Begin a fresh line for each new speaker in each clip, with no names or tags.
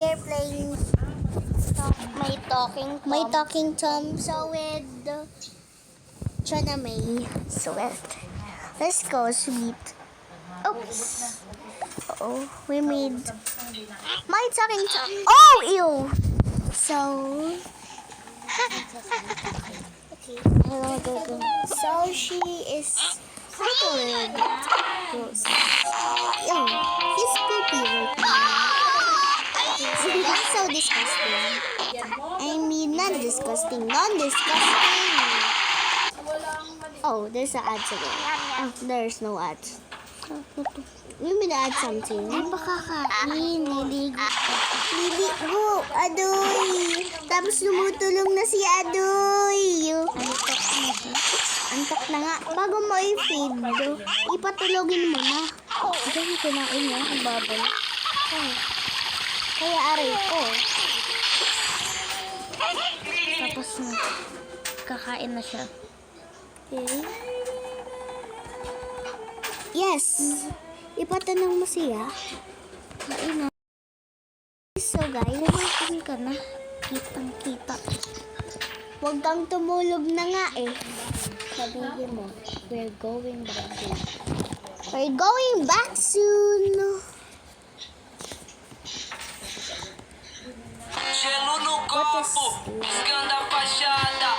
We're playing My Talking Tom. So with Chana May. So let's go, sweet. Oops. Oh, we made My Talking Tom. Oh, ew. So okay. So she is weird. Gross. Ew. He's poopy right now. That's so disgusting. I mean, not disgusting. Non-disgusting. Oh, there's an ads again. Oh, there's no ads. You mean add something? Ay, makakain. Liligo. Adoy. Tapos lumutulong na si Adoy. Antok na nga. Bago mo i-feed, ipatulogin mo na. Diyan, kinain niya. Ang babal. Kaya aray ko.
Tapos na. Kakain na siya.
Okay. Yes. Ipatanong mo siya.
Kain na.
So guys,
Kumain ka na. Kitang-kita.
huwag kang tumulog na nga eh. Sabihin mo,
We're going back soon.
we're going back soon.
Gelo no copo, escanda a fachada.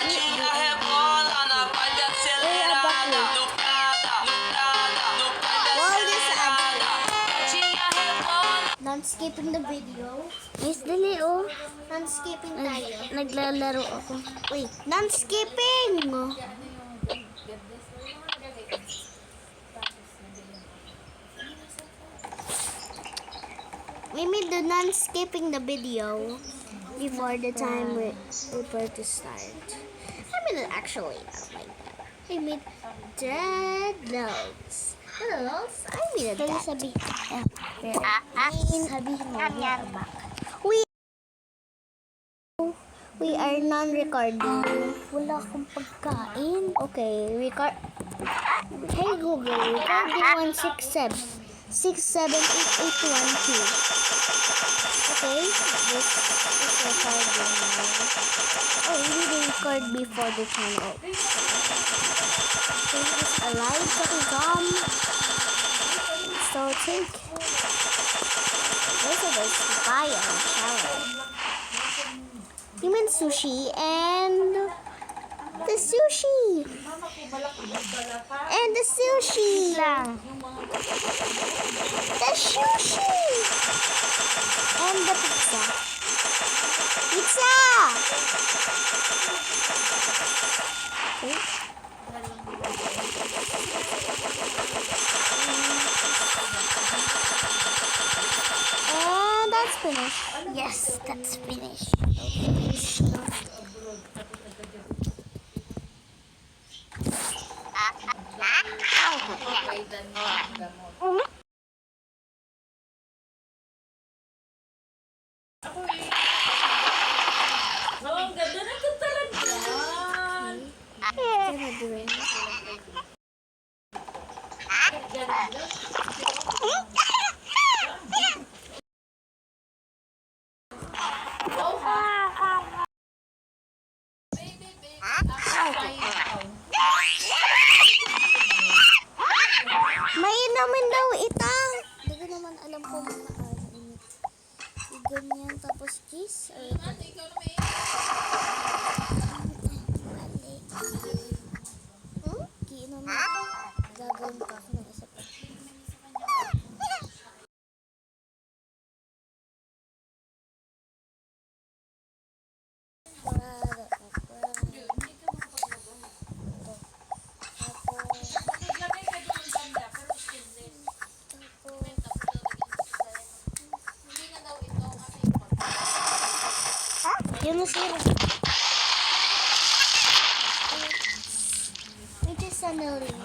Tinha rebola na vibe acelerada. No Prada, no
Wow,
vibe
this
acelerada. Tinha rebola.
Non-skipping the video.
Miss, dali oh.
Non-skipping tayo.
Naglalaro ako.
Wait, non-skipping! We made the non-skipping the video before the time we were to start. I mean, actually, not like that. I made dead notes. Notes? I made a
Dali
dead.
sabihin. Sabihin mo.
We are non-recording.
Wala akong pagkain.
Okay, record. Hey Google, recording 167 6788112. Okay, this is recording now. Oh, we didn't record before the channel. Okay, this is a live talking Tom. So take this is buy a shower. You mean sushi and the sushi. And the sushi. The sushi. And the pizza. Pizza. Okay. And that's finished.
Yes, that's finished.
Ang ganda na ito talaga.
Gonna do it. May naman daw itang. Hindi ko naman alam kung ganyan tapos kiss or Kiinom na. Gagawin pa ako ng isa pa.
Yun na sir.
Which is a million.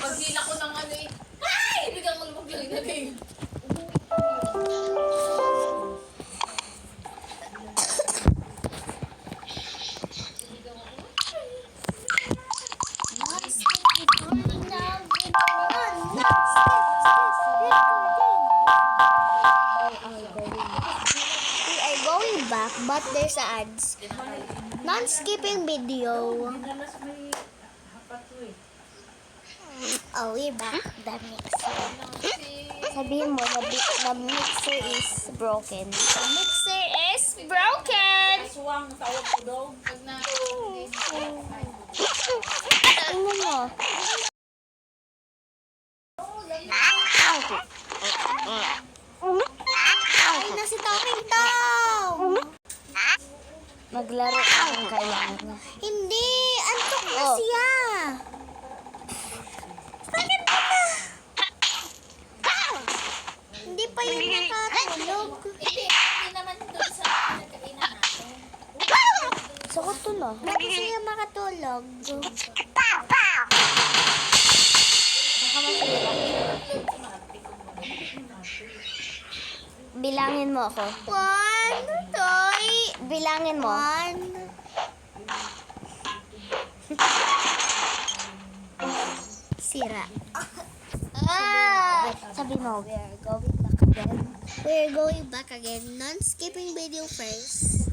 Paghila ko ng ano eh. Ay! Biglang malumaglang na eh.
Non-stop recording now. going back, but there's ads. Non-skipping video. Oh, we're back. The mixer. Sabihin mo, the mixer is broken. The mixer is broken!
Aswang, tawag ko daw. Pag na...
Tingnan mo. Ay na si Talking Tom!
Maglaro ang kailangan.
Hindi! Antok na siya! Bakit pa na? Hindi pa yun nakatulog.
Hindi naman doon sa pinagkainan natin.
Sakot to na.
Bakit siya makatulog?
Bilangin mo ako.
1, 2,
Bilangin mo.
1. Sira.
Sabi mo, we are going back again.
We're going back again. Non-skipping video first.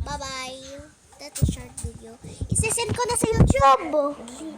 Bye-bye. That's a short video. Isesend ko na sa YouTube.